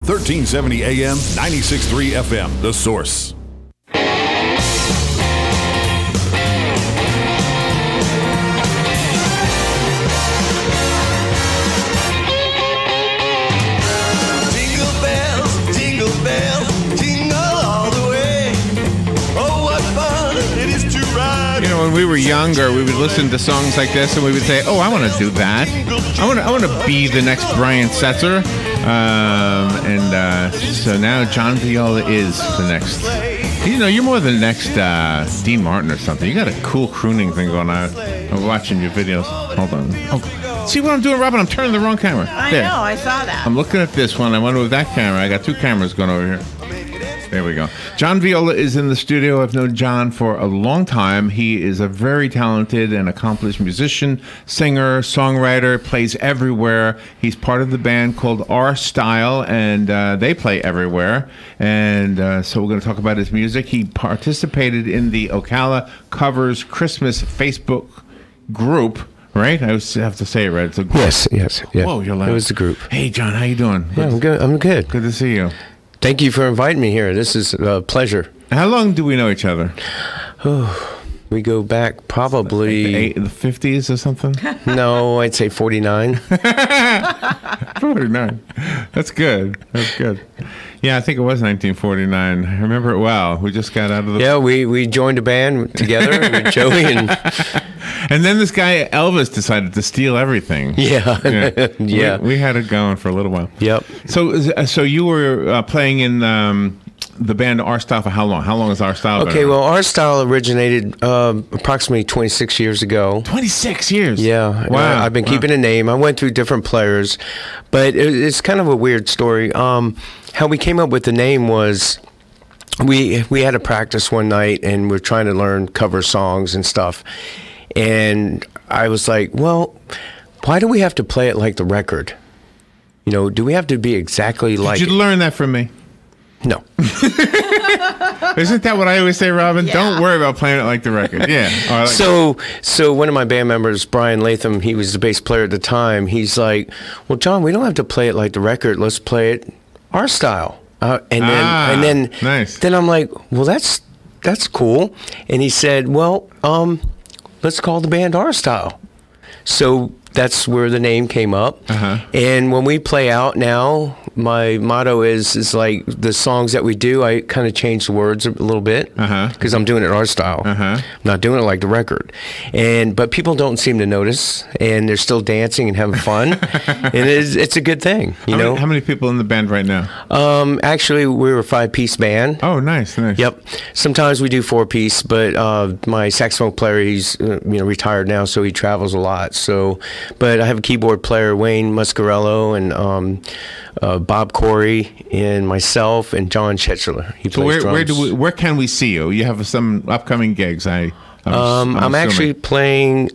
1370 AM, 96.3 FM, The Source. When we were younger, we would listen to songs like this, and we would say, "Oh, I want to do that. I want to be the next Brian Setzer." So now John Viola is the next. You know, you're more the next Dean Martin or something. You got a cool crooning thing going on. I'm watching your videos. Hold on. Oh, see what I'm doing, Robin? I'm turning the wrong camera. I know. I saw that. I'm looking at this one. I wonder with that camera. I got two cameras going over here. There we go. John Viola is in the studio. I've known John for a long time. He is a very talented and accomplished musician, singer, songwriter, plays everywhere. He's part of the band called R Style, and they play everywhere. And so we're going to talk about his music. He participated in the Ocala Covers Christmas Facebook group. Right? I have to say it right. It's a group. Yes. Yeah. Whoa, you're loud. It was the group. Hey, John, how you doing? Yeah, I'm good. I'm good. Good to see you. Thank you for inviting me here. This is a pleasure. How long do we know each other? Oh, we go back probably... the 50s or something? No, I'd say 49. 49. That's good. That's good. Yeah, I think it was 1949. I remember it well. We just got out of the... Yeah, we joined a band together with Joey and... And then this guy Elvis decided to steal everything. Yeah. Yeah. We had it going for a little while. Yep. So you were playing in the band R Style for how long? How long has R Style been? Okay, well, R Style originated approximately 26 years ago. 26 years? Yeah. Wow. I've been keeping a name. I went through different players, but it's kind of a weird story. How we came up with the name was... We had a practice one night, and we're trying to learn cover songs and stuff. And I was like, well, why do we have to play it like the record? You know, do we have to be exactly like... Did you learn that from me? No. Isn't that what I always say, Robin? Yeah. Don't worry about playing it like the record. Yeah. So one of my band members, Brian Latham, he was the bass player at the time. He's like, well, John, we don't have to play it like the record. Let's play it our style. And then nice. Then I'm like, well, that's cool. And he said, well, let's call the band R Style. So that's where the name came up. And when we play out now, my motto is like the songs that we do, I kind of change the words a little bit because I'm doing it our style. I'm not doing it like the record. But people don't seem to notice, and they're still dancing and having fun. And it's a good thing, you know. How many people in the band right now? Actually, we're a 5-piece band. Oh, nice. Yep. Sometimes we do 4-piece, but my saxophone player, he's retired now, so he travels a lot. But I have a keyboard player, Wayne Muscarello, and Bob Corey, and myself, and John Chetchler. He plays drums. Where can we see you? You have some upcoming gigs. I'm actually playing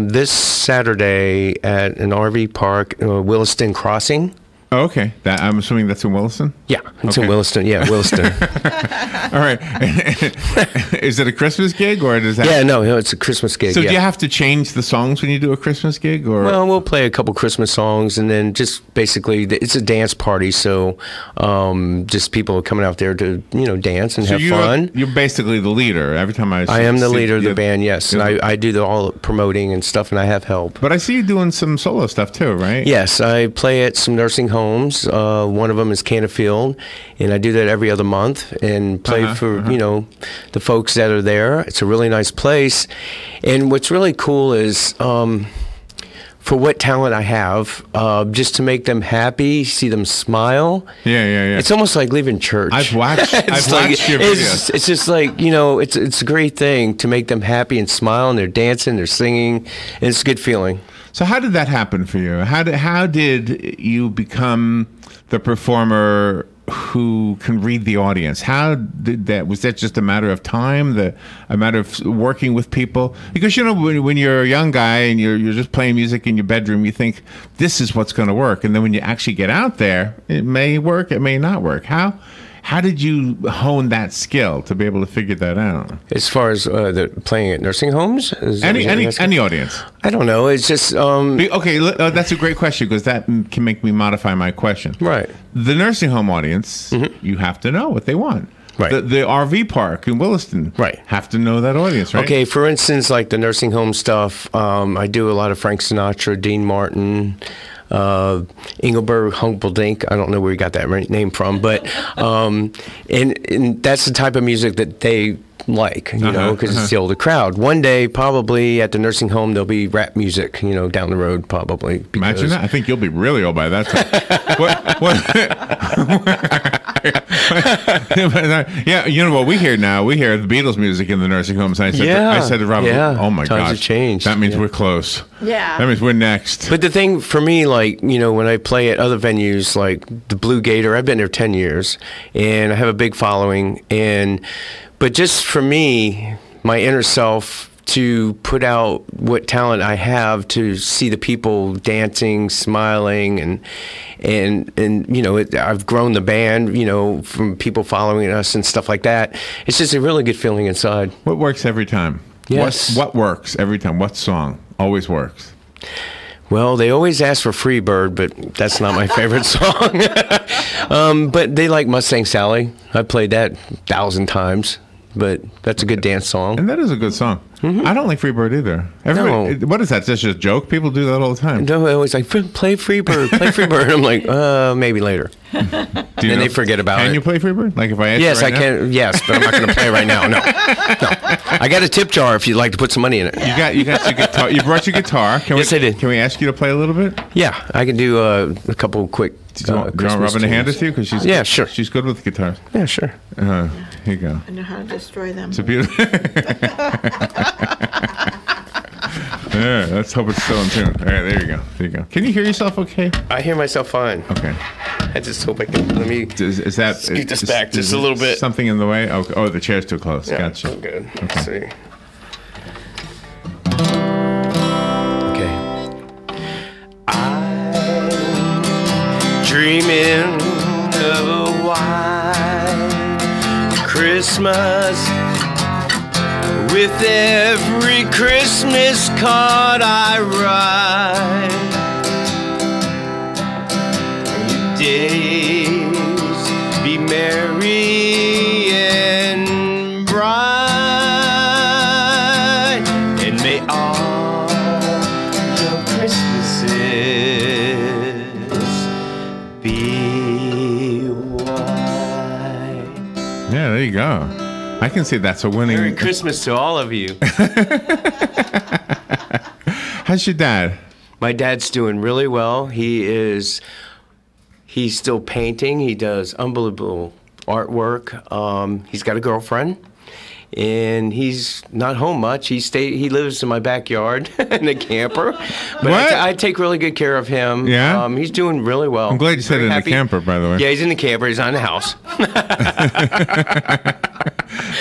this Saturday at an RV park, Williston Crossing. Oh, okay. I'm assuming that's in Williston? Yeah, it's in Williston. Yeah, Williston. All right. Is it a Christmas gig, or does that... Yeah, no, it's a Christmas gig. So do you have to change the songs when you do a Christmas gig? Or? Well, we'll play a couple Christmas songs, and then just basically, it's a dance party, so just people coming out there to, dance and have fun. You're basically the leader. Every time I am the leader of the band, yes. And I do all the promoting and stuff, and I have help. But I see you doing some solo stuff, too, right? Yes, I play at some nursing homes. One of them is Canterfield, and I do that every other month and play for the folks that are there. It's a really nice place, and what's really cool is for what talent I have, just to make them happy, see them smile. Yeah. It's almost like leaving church. I've watched your videos. It's just like, it's a great thing to make them happy and smile, and they're dancing, they're singing, and it's a good feeling. So how did that happen for you? How did you become the performer who can read the audience? How did that? Was that just a matter of time, a matter of working with people? Because when you're a young guy and you're just playing music in your bedroom, you think this is what's going to work, and then when you actually get out there, it may work, it may not work. How How did you hone that skill to be able to figure that out? As far as playing at nursing homes? Any audience? I don't know. It's just... okay, that's a great question because that can make me modify my question. Right. The nursing home audience, you have to know what they want. Right. The RV park in Williston, right, have to know that audience, right? Okay, for instance, like the nursing home stuff, I do a lot of Frank Sinatra, Dean Martin, Engelbert Humperdinck. I don't know where you got that name from, but and that's the type of music that they like, you know, because it's the older crowd. One day, probably at the nursing home, there'll be rap music, you know, down the road, probably. Imagine that. I think you'll be really old by that time. Yeah, you know what we hear now? We hear the Beatles music in the nursing homes. I said to Robert, oh my Times gosh, have changed. That means we're close. Yeah. That means we're next. But the thing for me, like, you know, when I play at other venues like the Blue Gator, I've been there 10 years, and I have a big following, but just for me, my inner self, to put out what talent I have, to see the people dancing, smiling, and you know, I've grown the band, you know, from people following us and stuff like that. It's just a really good feeling inside. What works every time? Yes. What works every time? What song always works? Well, they always ask for Freebird, but that's not my favorite song. But they like Mustang Sally. I've played that 1,000 times. But that's a good dance song. And that is a good song. I don't like Freebird either. Everybody, what is that? That's just a joke? People do that all the time. No, I always like, play Freebird, play Freebird. I'm like, maybe later. And they forget about it. Can you play Freebird? Like if I ask Yes, you right I can. Yes, but I'm not going to play right now. No. I got a tip jar if you'd like to put some money in it. You got your guitar. You brought your guitar. Yes, I did. Can we ask you to play a little bit? Yeah, I can do a couple quick Do you want Robin to hand it to you? Because she's sure. She's good with guitars. Yeah, sure. Here you go. I know how to destroy them. It's a beautiful. Yeah, let's hope it's still in tune. All right, there you go. There you go. Can you hear yourself okay? I hear myself fine. Okay. I just hope I can. Let me. Is that scoot this back just a little bit? Something in the way? Oh, the chair's too close. Yeah, Gotcha. I'm good. Okay. Let's see. Okay. I'm dreaming of a white Christmas, with every Christmas card I write. Your days be merry and bright, and may all your Christmases be white. Yeah, there you go. I can see that's a winning. Merry Christmas to all of you. How's your dad? My dad's doing really well. He's still painting. He does unbelievable artwork. He's got a girlfriend, and he's not home much. He lives in my backyard in a camper. But I take really good care of him. Yeah? He's doing really well. I'm glad you said it in the camper, by the way. Yeah, he's in the camper. He's not in the house.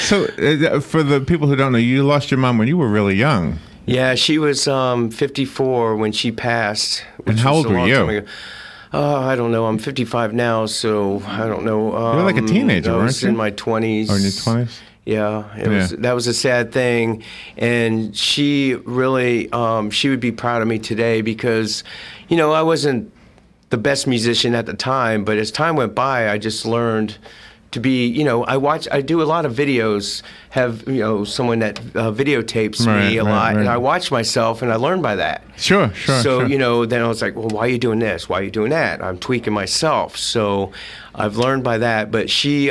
So, for the people who don't know, you lost your mom when you were really young. Yeah, she was 54 when she passed. And how old were you? I don't know. I'm 55 now, so I don't know. You were like a teenager, weren't you? I was in my 20s. Or in your 20s? Yeah, that was a sad thing, and she really she would be proud of me today because, you know, I wasn't the best musician at the time, but as time went by, I just learned to be, you know, I do a lot of videos, have, you know, someone that videotapes me a lot, and I watch myself, and I learn by that. Sure. So, you know, then I was like, well, why are you doing this? Why are you doing that? I'm tweaking myself. So I've learned by that. But she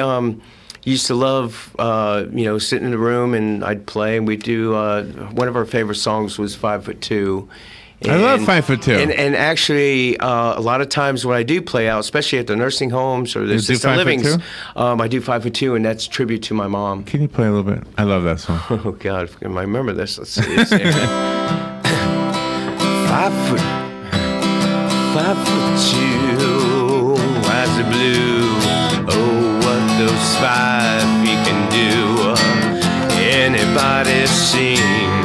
used to love, you know, sitting in the room, and I'd play, and we'd do, one of our favorite songs was 5'2". I love 5'2". And actually, a lot of times when I do play out, especially at the nursing homes or the assisted livings, I do 5'2", and that's a tribute to my mom. Can you play a little bit? I love that song. Oh God, I remember this. Let's see. 5'2", eyes are blue. Oh, what those 5 feet can do. Anybody seen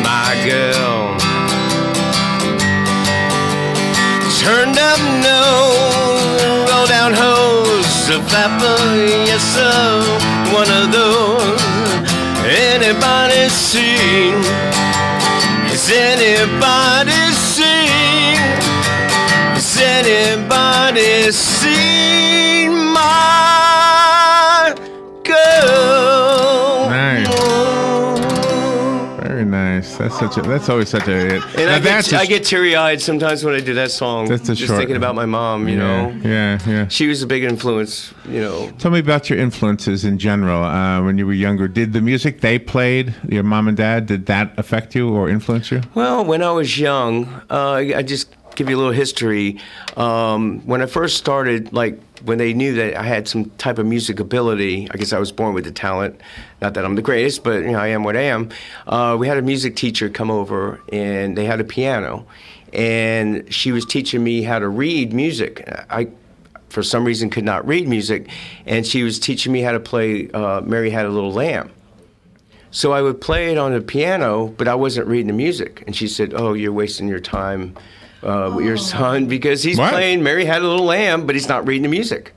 my girl? Turned up nose, roll down hose, was a flapper, yes sir, one of those anybody seen? Has anybody seen? Has anybody seen my girl? Nice. Very nice. That's always such a hit. And I get teary-eyed sometimes when I do that song. That's just thinking about my mom, you know. Yeah. She was a big influence, you know. Tell me about your influences in general. When you were younger, did the music they played, your mom and dad, did that affect you or influence you? Well, when I was young, I just give you a little history. When I first started, like when they knew that I had some type of music ability, I guess I was born with the talent. Not that I'm the greatest, but you know, I am what I am. We had a music teacher come over, and they had a piano, and she was teaching me how to read music. I, for some reason, could not read music, and she was teaching me how to play "Mary Had a Little Lamb." So I would play it on the piano, but I wasn't reading the music. And she said, "Oh, you're wasting your time with your son because he's playing Mary Had a Little Lamb, but he's not reading the music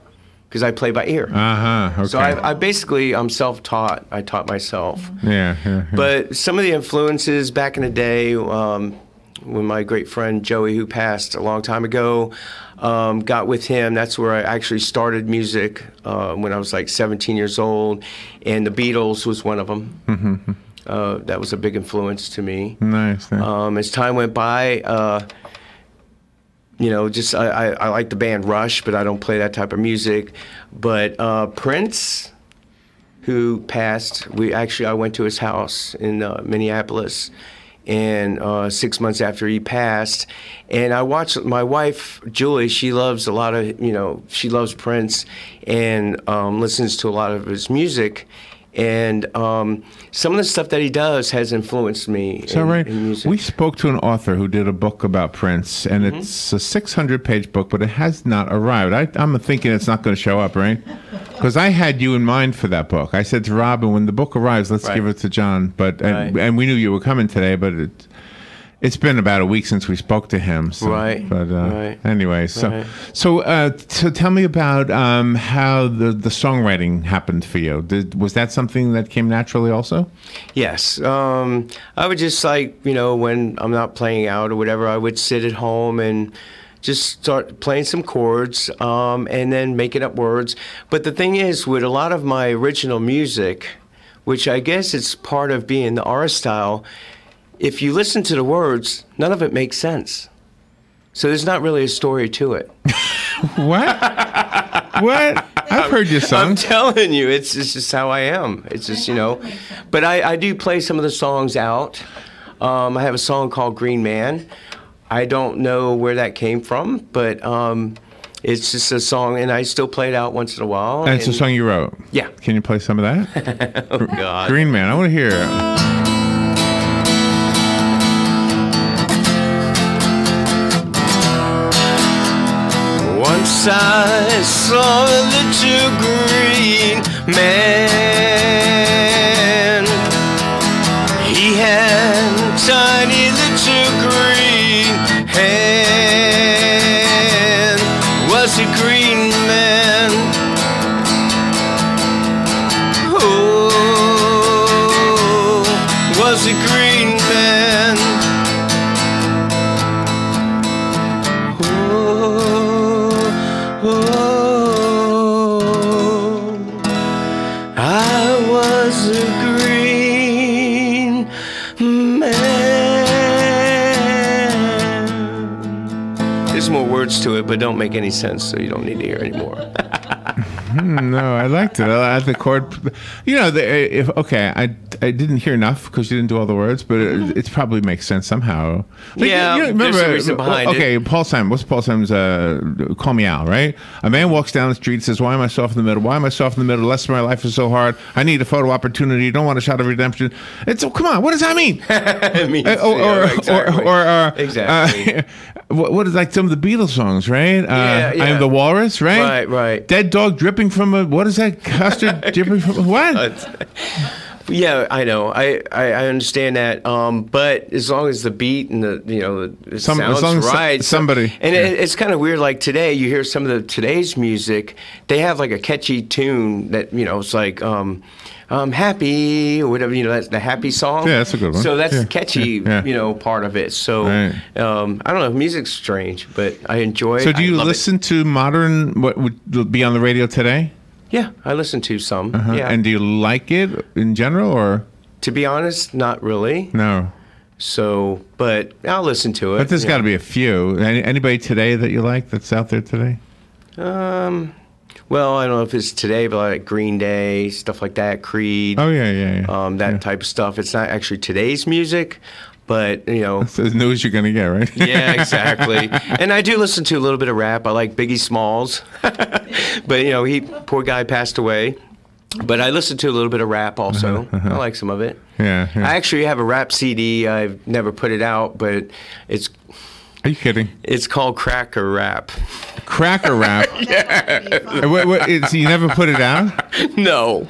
because I play by ear." Okay. So I basically, I'm self-taught. I taught myself. Yeah. But some of the influences back in the day, when my great friend Joey, who passed a long time ago, got with him, that's where I actually started music when I was like 17 years old. And the Beatles was one of them. Mm-hmm. That was a big influence to me. Nice. As time went by, you know, just I like the band Rush, but I don't play that type of music. But Prince, who passed, I went to his house in Minneapolis, and 6 months after he passed, and I watched my wife Julie. She loves a lot of, you know, she loves Prince and listens to a lot of his music. And some of the stuff that he does has influenced me in music. We spoke to an author who did a book about Prince, and it's a 600-page book, but it has not arrived. I'm thinking it's not going to show up, right? Because I had you in mind for that book. I said to Robin, when the book arrives, let's give it to John. But and we knew you were coming today, but it's been about a week since we spoke to him. So, anyway, so tell me about how the songwriting happened for you. Was that something that came naturally also? Yes. I would just, like, you know, when I'm not playing out or whatever, I would sit at home and just start playing some chords and then making up words. But the thing is, with a lot of my original music, which I guess it's part of being the R style, if you listen to the words, none of it makes sense. So there's not really a story to it. What? I've heard your songs. I'm telling you, it's just how I am. It's just, you know. But I do play some of the songs out. I have a song called Green Man. I don't know where that came from, but it's just a song, and I still play it out once in a while. And it's a song you wrote? Yeah. Can you play some of that? Oh, God. Green Man, I want to hear it. Once I saw a little green man. He had tiny little green hand. Was a green man. Oh, was a green man. I was a green man. There's more words to it, but don't make any sense, so you don't need to hear anymore. No, I liked it. I liked the chord. You know, I didn't hear enough because you didn't do all the words, but it probably makes sense somehow. Like, yeah, you remember, there's a reason behind it. Okay, Paul Simon. What's Paul Simon's Call Me Out, right? A man walks down the street and says, why am I soft in the middle? Why am I soft in the middle? The rest of my life is so hard. I need a photo opportunity. Don't want a shot of redemption. Come on, what does that mean? It means, exactly. What is, like, some of the Beatles songs, right? Yeah. I Am the Walrus, right? Right. Dead dog dripping from what is that? Custard dripping from what? Yeah, I know. I understand that. But as long as the beat and it sounds as long as right, somebody. And it's kind of weird. Like today, you hear some of today's music. They have like a catchy tune that it's like. Happy or whatever, that's the happy song. Yeah, that's a good one. So that's the catchy, part of it. So right. I don't know, music's strange, but I enjoy it. So do you listen to modern, what would be on the radio today? Yeah, I listen to some. Yeah. And do you like it in general, or? To be honest, not really. No. So, but I'll listen to it. But there's got to be a few. Anybody today that you like that's out there today? Well, I don't know if it's today, but like Green Day, stuff like that, Creed. Oh, yeah. That type of stuff. It's not actually today's music, but, It's the news you're going to get, right? Yeah, exactly. And I do listen to a little bit of rap. I like Biggie Smalls. But, poor guy passed away. But I listen to a little bit of rap also. I like some of it. Yeah. I actually have a rap CD. I've never put it out, but it's... Are you kidding? It's called Cracker Rap. Cracker Rap? Yeah. You never put it out? No.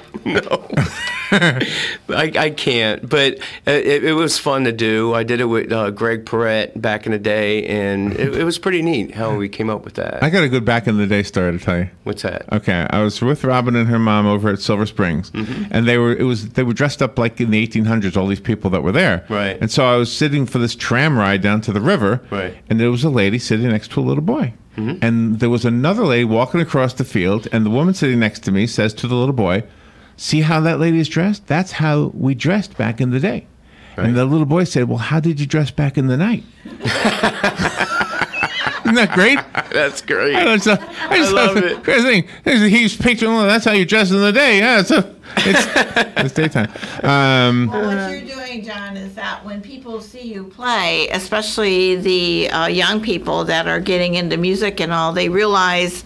I can't, but it was fun to do. I did it with Greg Perrette back in the day, and it was pretty neat how we came up with that. I got a good back in the day story to tell you. What's that? Okay, I was with Robin and her mom over at Silver Springs, and they were dressed up like in the 1800s. All these people that were there, right? And so I was sitting for this tram ride down to the river, right? And there was a lady sitting next to a little boy. And there was another lady walking across the field, and the woman sitting next to me says to the little boy, "See how that lady is dressed? That's how we dressed back in the day." Right. And the little boy said, "Well, how did you dress back in the night?" Isn't that great? That's great. I love it. Crazy thing. He's picturing, well, that's how you dress in the day. Yeah, it's daytime. Well, what you're doing, John, is that when people see you play, especially the young people that are getting into music and all, they realize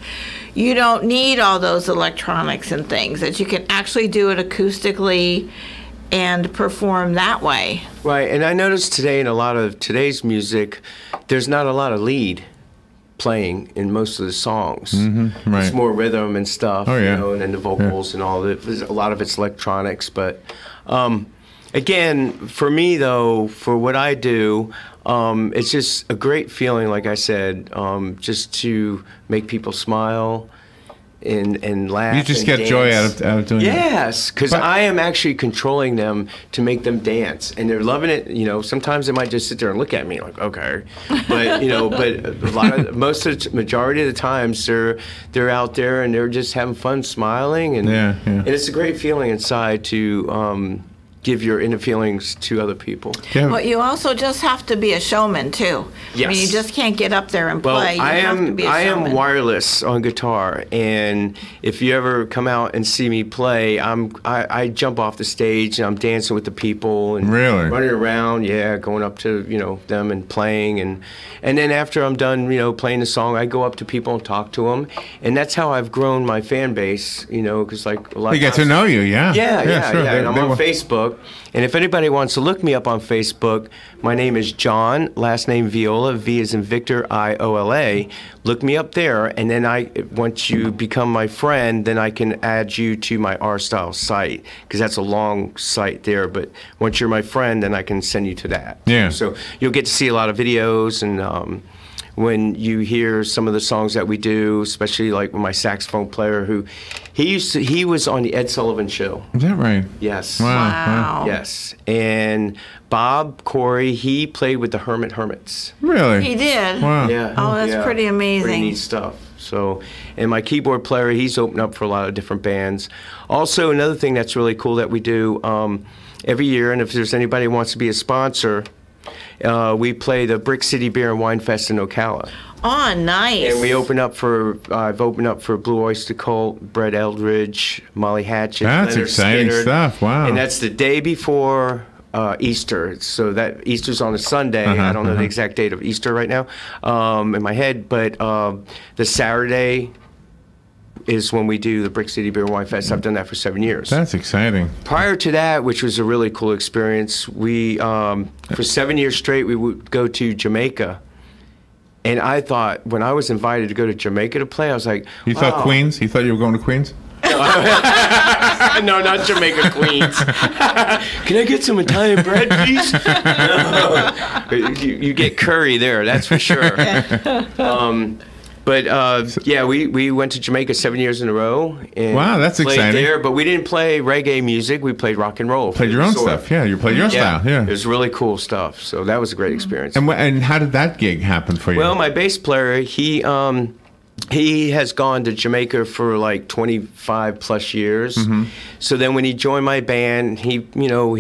you don't need all those electronics and things, that you can actually do it acoustically and perform that way. Right, and I noticed today in a lot of today's music, there's not a lot of lead playing in most of the songs. Right. It's more rhythm and stuff, and then the vocals and all of it. A lot of it's electronics, but again, for me though, for what I do, it's just a great feeling, like I said, just to make people smile and laugh. You just and get dance. joy out of doing that. Yes, because I am actually controlling them to make them dance, and they're loving it. Sometimes they might just sit there and look at me like, okay, but majority of the times they're out there and they're just having fun, smiling, and and it's a great feeling inside to give your inner feelings to other people. Yeah. But you also just have to be a showman too. Yes. I mean, you just can't get up there and play. Well, You have to be a I am showman. wireless on guitar, and if you ever come out and see me play, I jump off the stage and I'm dancing with the people and Really? running around, going up to them and playing, and then after I'm done playing the song, I go up to people and talk to them, and that's how I've grown my fan base. Because like a lot They of get to times- know you, yeah. Yeah. Sure. And I'm on Facebook. And if anybody wants to look me up on Facebook, my name is John, last name Viola, V as in Victor, Iola. Look me up there, and then once you become my friend, then I can add you to my R-Style site, because that's a long site there. But once you're my friend, then I can send you to that. Yeah. So you'll get to see a lot of videos, and when you hear some of the songs that we do, especially like with my saxophone player, he was on the Ed Sullivan Show. Is that right? Yes. Wow. Yes. And Bob Corey, he played with the Hermits. Really? He did. Wow. Yeah. Oh, that's pretty amazing. Pretty neat stuff. So, and my keyboard player, he's opened up for a lot of different bands. Also, another thing that's really cool that we do every year, and if there's anybody who wants to be a sponsor, we play the Brick City Beer and Wine Fest in Ocala. Oh, nice. And we I've opened up for Blue Oyster Cult, Brett Eldridge, Molly Hatchet. That's Leonard exciting Skinner. stuff. Wow. And that's the day before Easter. So that Easter's on a Sunday. I don't know the exact date of Easter right now in my head, but the Saturday is when we do the Brick City Beer and Wine Fest. I've done that for 7 years. That's exciting. Prior to that, which was a really cool experience, we for 7 years straight we would go to Jamaica. And I thought, when I was invited to go to Jamaica to play, I was like, You thought wow. Queens? You thought you were going to Queens? No, not Jamaica Queens. Can I get some Italian bread, please? No. You get curry there, that's for sure. But yeah, we went to Jamaica 7 years in a row. And wow, that's played exciting. there, but we didn't play reggae music. We played rock and roll. Played your own stuff, yeah. You played your style, yeah. It was really cool stuff. So that was a great experience. And how did that gig happen for you? Well, my bass player, he has gone to Jamaica for like 25 plus years. Mm-hmm. So then when he joined my band, he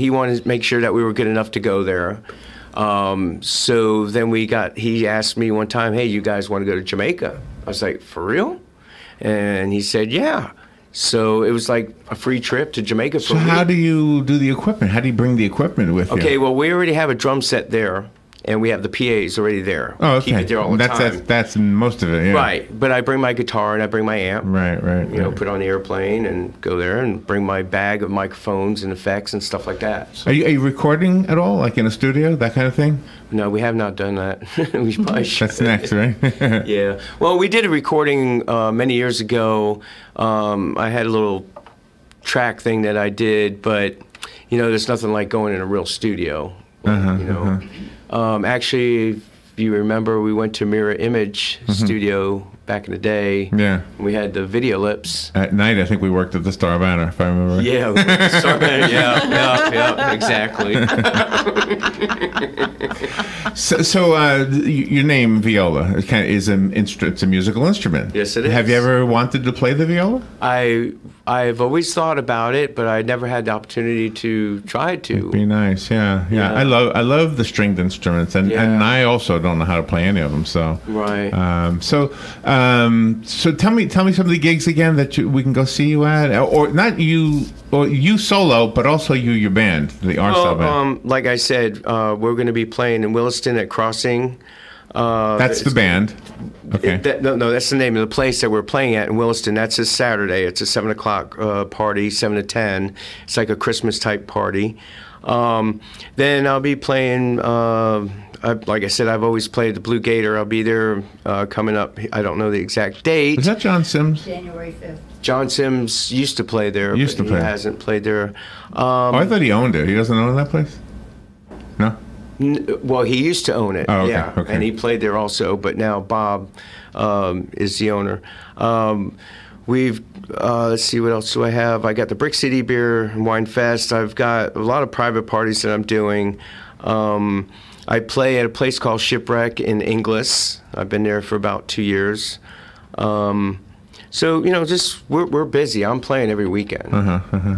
wanted to make sure that we were good enough to go there. So then he asked me one time, hey, you guys want to go to Jamaica? I was like, for real? And he said, yeah. So it was like a free trip to Jamaica for me. So how do you do the equipment? How do you bring the equipment with you? Okay, well, we already have a drum set there. And we have the PAs already there. Oh, okay. Keep it there all the time. That's most of it, yeah. Right, but I bring my guitar and I bring my amp. Right. You know, put on the airplane and go there and bring my bag of microphones and effects and stuff like that. So, are you recording at all, like in a studio, that kind of thing? no, we have not done that. We probably should. That's next, right? Yeah. Well, we did a recording many years ago. I had a little track thing that I did, but, you know, there's nothing like going in a real studio, you know. Actually, if you remember, we went to Mirror Image Studio back in the day. Yeah. We had the video lips. At night, I think we worked at the Star Banner, if I remember right. Yeah, yeah, exactly. So your name, Viola, is it's a musical instrument. Yes, it is. Have you ever wanted to play the viola? I've always thought about it, but I never had the opportunity to try to. It'd be nice, yeah. I love the stringed instruments, and I also don't know how to play any of them. So right. So tell me some of the gigs again that we can go see you at, or not you, or you solo, but also your band, the Artstyle band. Like I said, we're going to be playing in Williston at Crossing. That's the band. Okay. No, that's the name of the place that we're playing at in Williston. That's this Saturday. It's a 7 o'clock party, 7 to 10. It's like a Christmas type party. Then I'll be playing. Like I said, I've always played the Blue Gator. I'll be there coming up. I don't know the exact date. Is that John Sims? January 5th. John Sims used to play there. He hasn't played there. I thought he owned it. He doesn't own that place? No? Well, he used to own it. Oh, okay, yeah. okay. And he played there also, but now Bob is the owner. Let's see, what else do I have? I got the Brick City Beer and Wine Fest. I've got a lot of private parties that I'm doing. I play at a place called Shipwreck in Inglis. I've been there for about 2 years. So, you know, just we're busy. I'm playing every weekend.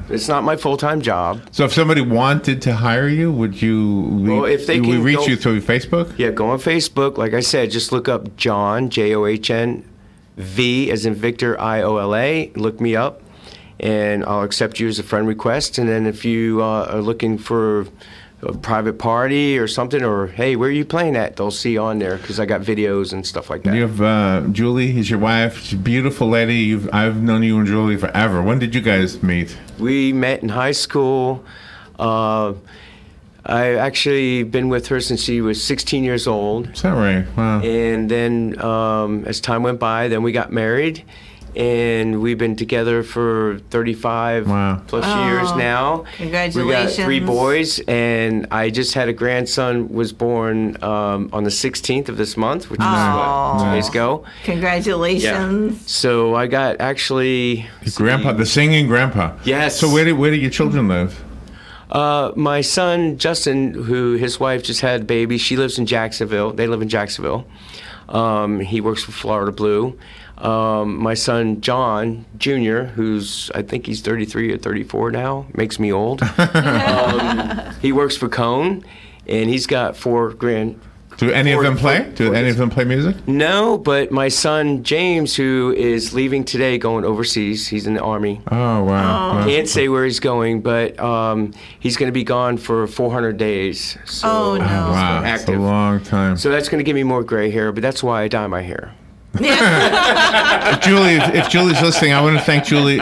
It's not my full-time job. So if somebody wanted to hire you, would if they can reach you through Facebook? Yeah, go on Facebook. Like I said, just look up John, John, V as in Victor, IOLA. Look me up, and I'll accept you as a friend request. And then if you are looking for a private party or something, or hey, where are you playing at? They'll see on there because I got videos and stuff like that. You have Julie. He's your wife. She's a beautiful lady. I've known you and Julie forever. When did you guys meet? We met in high school. I actually been with her since she was 16 years old. Is that right? Wow. And then as time went by, then we got married. And we've been together for 35 plus years now. Congratulations. We got 3 boys, and I just had a grandson was born on the 16th of this month, which is what, 2 days ago. Congratulations. Yeah. So I got actually... Grandpa, the singing grandpa. Yes. So where do your children live? My son, Justin, who his wife just had a baby, she lives in Jacksonville. They live in Jacksonville. He works for Florida Blue. My son, John Jr., I think he's 33 or 34 now, makes me old. He works for Cone, and he's got 4 grand. Do any of them play? Do any of them play music? No, but my son, James, who is leaving today, going overseas, he's in the Army. Oh, wow. Can't say where he's going, but he's going to be gone for 400 days. So Oh, no. Wow, active. that's a long time. So that's going to give me more gray hair, but that's why I dye my hair. If Julie's listening, I want to thank Julie.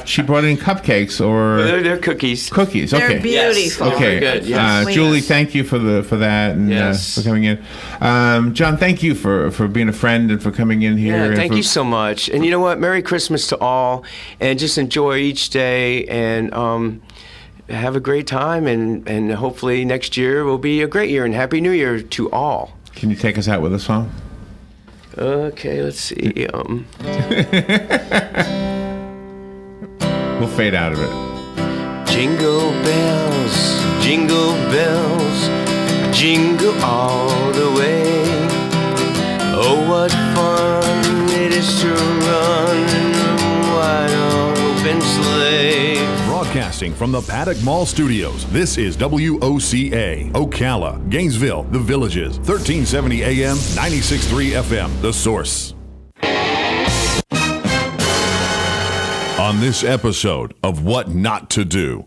She brought in cupcakes or They're cookies. Cookies. They're Okay. beautiful. Okay. Very good, yes. Julie, thank you for that and Yes. for coming in. John, thank you for being a friend and for coming in here. Yeah, and thank you so much. And you know what? Merry Christmas to all, and just enjoy each day, and have a great time, and hopefully next year will be a great year, and Happy New Year to all. Can you take us out with a song? Okay, let's see. We'll fade out of it. Jingle bells, jingle all the way. Oh, what fun it is to run in a wide open sleigh. Broadcasting from the Paddock Mall Studios, this is WOCA, Ocala, Gainesville, The Villages, 1370 AM, 96.3 FM, The Source. On this episode of What Not to Do,